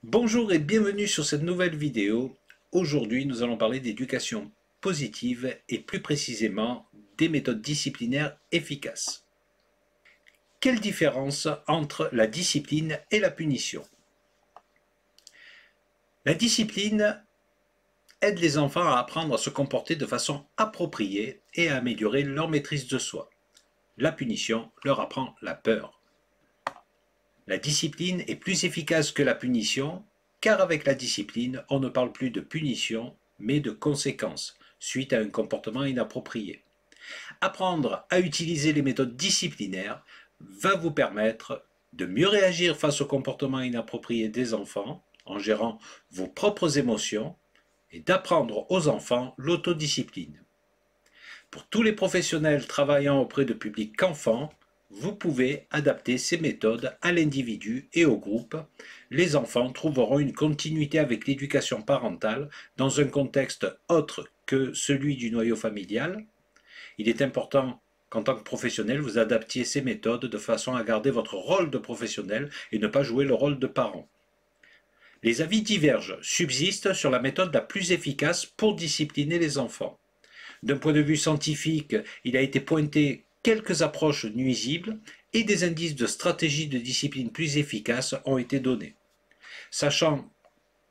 Bonjour et bienvenue sur cette nouvelle vidéo. Aujourd'hui, nous allons parler d'éducation positive et plus précisément des méthodes disciplinaires efficaces. Quelle différence entre la discipline et la punition? La discipline aide les enfants à apprendre à se comporter de façon appropriée et à améliorer leur maîtrise de soi. La punition leur apprend la peur. La discipline est plus efficace que la punition, car avec la discipline, on ne parle plus de punition, mais de conséquences, suite à un comportement inapproprié. Apprendre à utiliser les méthodes disciplinaires va vous permettre de mieux réagir face aux comportements inappropriés des enfants, en gérant vos propres émotions, et d'apprendre aux enfants l'autodiscipline. Pour tous les professionnels travaillant auprès de publics qu'enfants, vous pouvez adapter ces méthodes à l'individu et au groupe. Les enfants trouveront une continuité avec l'éducation parentale dans un contexte autre que celui du noyau familial. Il est important qu'en tant que professionnel, vous adaptiez ces méthodes de façon à garder votre rôle de professionnel et ne pas jouer le rôle de parent. Les avis divergent, subsistent sur la méthode la plus efficace pour discipliner les enfants. D'un point de vue scientifique, il a été pointé quelques approches nuisibles et des indices de stratégies de discipline plus efficaces ont été donnés. Sachant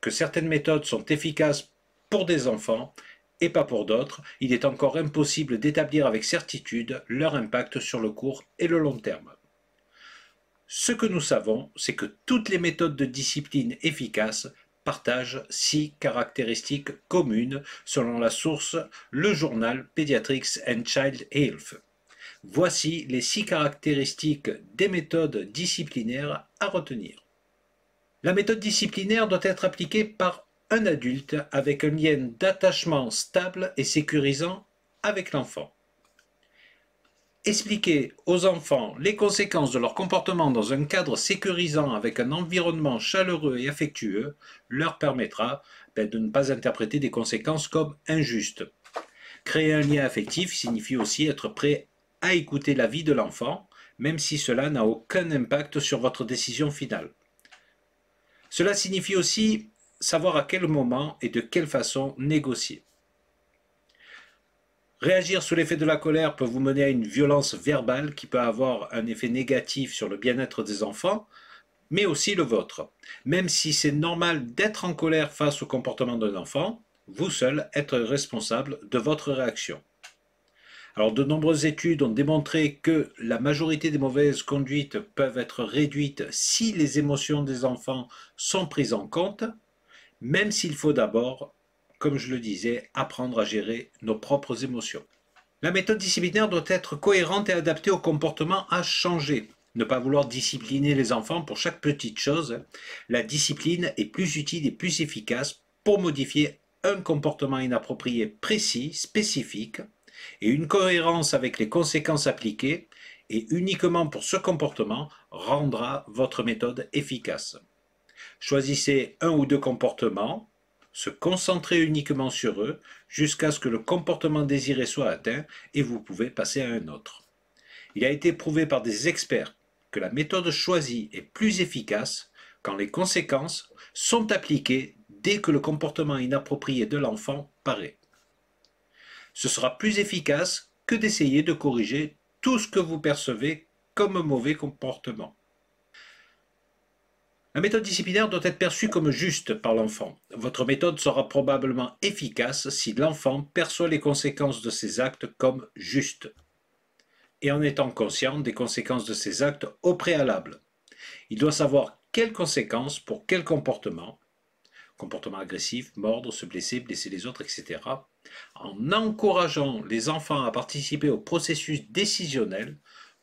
que certaines méthodes sont efficaces pour des enfants et pas pour d'autres, il est encore impossible d'établir avec certitude leur impact sur le court et le long terme. Ce que nous savons, c'est que toutes les méthodes de discipline efficaces partagent 6 caractéristiques communes selon la source Le Journal Pediatrics and Child Health. Voici les 6 caractéristiques des méthodes disciplinaires à retenir. La méthode disciplinaire doit être appliquée par un adulte avec un lien d'attachement stable et sécurisant avec l'enfant. Expliquer aux enfants les conséquences de leur comportement dans un cadre sécurisant avec un environnement chaleureux et affectueux leur permettra de ne pas interpréter des conséquences comme injustes. Créer un lien affectif signifie aussi être prêt à écouter l'avis de l'enfant, même si cela n'a aucun impact sur votre décision finale. Cela signifie aussi savoir à quel moment et de quelle façon négocier. Réagir sous l'effet de la colère peut vous mener à une violence verbale qui peut avoir un effet négatif sur le bien-être des enfants, mais aussi le vôtre. Même si c'est normal d'être en colère face au comportement d'un enfant, vous seul êtes responsable de votre réaction. Alors, de nombreuses études ont démontré que la majorité des mauvaises conduites peuvent être réduites si les émotions des enfants sont prises en compte, même s'il faut d'abord, comme je le disais, apprendre à gérer nos propres émotions. La méthode disciplinaire doit être cohérente et adaptée au comportement à changer. Ne pas vouloir discipliner les enfants pour chaque petite chose. La discipline est plus utile et plus efficace pour modifier un comportement inapproprié précis, spécifique, et une cohérence avec les conséquences appliquées, et uniquement pour ce comportement, rendra votre méthode efficace. Choisissez un ou deux comportements, se concentrer uniquement sur eux jusqu'à ce que le comportement désiré soit atteint et vous pouvez passer à un autre. Il a été prouvé par des experts que la méthode choisie est plus efficace quand les conséquences sont appliquées dès que le comportement inapproprié de l'enfant paraît. Ce sera plus efficace que d'essayer de corriger tout ce que vous percevez comme mauvais comportement. La méthode disciplinaire doit être perçue comme juste par l'enfant. Votre méthode sera probablement efficace si l'enfant perçoit les conséquences de ses actes comme justes et en étant conscient des conséquences de ses actes au préalable. Il doit savoir quelles conséquences pour quel comportement, comportement agressif, mordre, se blesser, blesser les autres, etc. En encourageant les enfants à participer au processus décisionnel,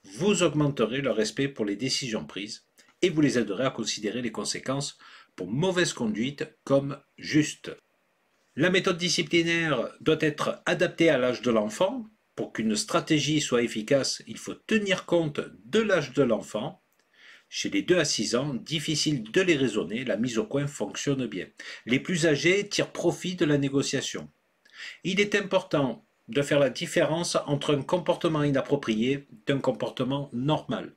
vous augmenterez leur respect pour les décisions prises et vous les aiderez à considérer les conséquences pour mauvaise conduite comme justes. La méthode disciplinaire doit être adaptée à l'âge de l'enfant. Pour qu'une stratégie soit efficace, il faut tenir compte de l'âge de l'enfant. Chez les 2 à 6 ans, difficile de les raisonner, la mise au point fonctionne bien. Les plus âgés tirent profit de la négociation. Il est important de faire la différence entre un comportement inapproprié d'un comportement normal.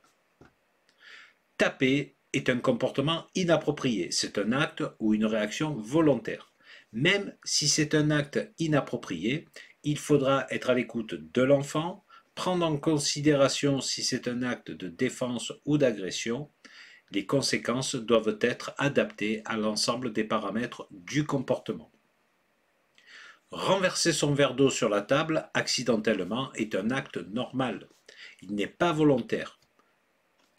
Taper est un comportement inapproprié. C'est un acte ou une réaction volontaire. Même si c'est un acte inapproprié, il faudra être à l'écoute de l'enfant, prendre en considération si c'est un acte de défense ou d'agression. Les conséquences doivent être adaptées à l'ensemble des paramètres du comportement. Renverser son verre d'eau sur la table accidentellement est un acte normal. Il n'est pas volontaire.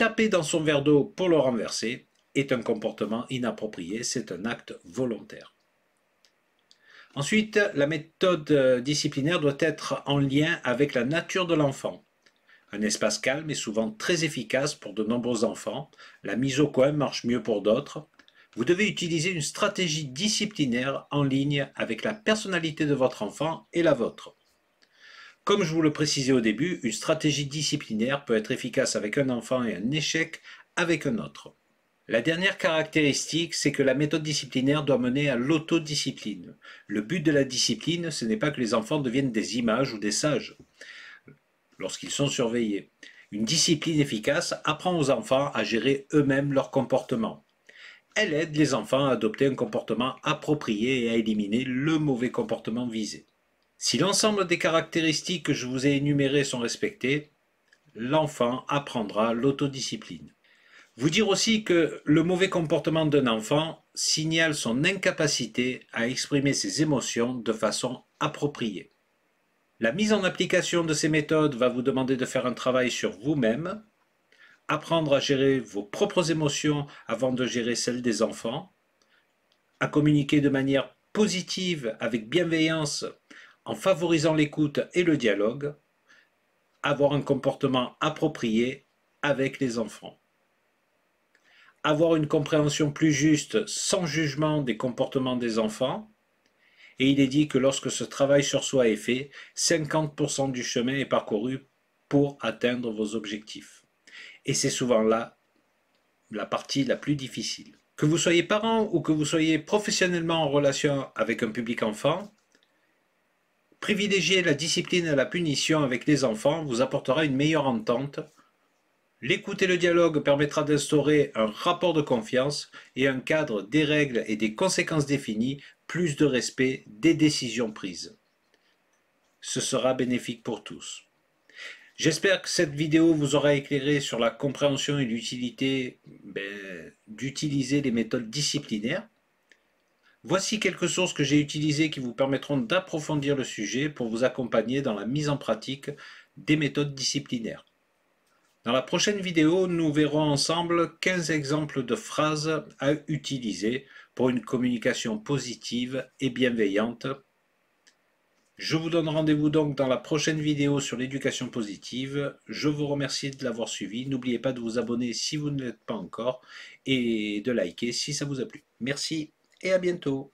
Taper dans son verre d'eau pour le renverser est un comportement inapproprié, c'est un acte volontaire. Ensuite, la méthode disciplinaire doit être en lien avec la nature de l'enfant. Un espace calme est souvent très efficace pour de nombreux enfants. La mise au coin marche mieux pour d'autres. Vous devez utiliser une stratégie disciplinaire en ligne avec la personnalité de votre enfant et la vôtre. Comme je vous le précisais au début, une stratégie disciplinaire peut être efficace avec un enfant et un échec avec un autre. La dernière caractéristique, c'est que la méthode disciplinaire doit mener à l'autodiscipline. Le but de la discipline, ce n'est pas que les enfants deviennent des images ou des sages lorsqu'ils sont surveillés. Une discipline efficace apprend aux enfants à gérer eux-mêmes leur comportement. Elle aide les enfants à adopter un comportement approprié et à éliminer le mauvais comportement visé. Si l'ensemble des caractéristiques que je vous ai énumérées sont respectées, l'enfant apprendra l'autodiscipline. Vous dire aussi que le mauvais comportement d'un enfant signale son incapacité à exprimer ses émotions de façon appropriée. La mise en application de ces méthodes va vous demander de faire un travail sur vous-même, apprendre à gérer vos propres émotions avant de gérer celles des enfants, à communiquer de manière positive avec bienveillance en favorisant l'écoute et le dialogue, avoir un comportement approprié avec les enfants. Avoir une compréhension plus juste sans jugement des comportements des enfants. Et il est dit que lorsque ce travail sur soi est fait, 50% du chemin est parcouru pour atteindre vos objectifs. Et c'est souvent là la partie la plus difficile. Que vous soyez parent ou que vous soyez professionnellement en relation avec un public enfant, privilégier la discipline et la punition avec les enfants vous apportera une meilleure entente. L'écoute et le dialogue permettra d'instaurer un rapport de confiance et un cadre des règles et des conséquences définies, plus de respect des décisions prises. Ce sera bénéfique pour tous. J'espère que cette vidéo vous aura éclairé sur la compréhension et l'utilité d'utiliser les méthodes disciplinaires. Voici quelques sources que j'ai utilisées qui vous permettront d'approfondir le sujet pour vous accompagner dans la mise en pratique des méthodes disciplinaires. Dans la prochaine vidéo, nous verrons ensemble 15 exemples de phrases à utiliser pour une communication positive et bienveillante. Je vous donne rendez-vous donc dans la prochaine vidéo sur l'éducation positive. Je vous remercie de l'avoir suivi. N'oubliez pas de vous abonner si vous ne l'êtes pas encore et de liker si ça vous a plu. Merci et à bientôt.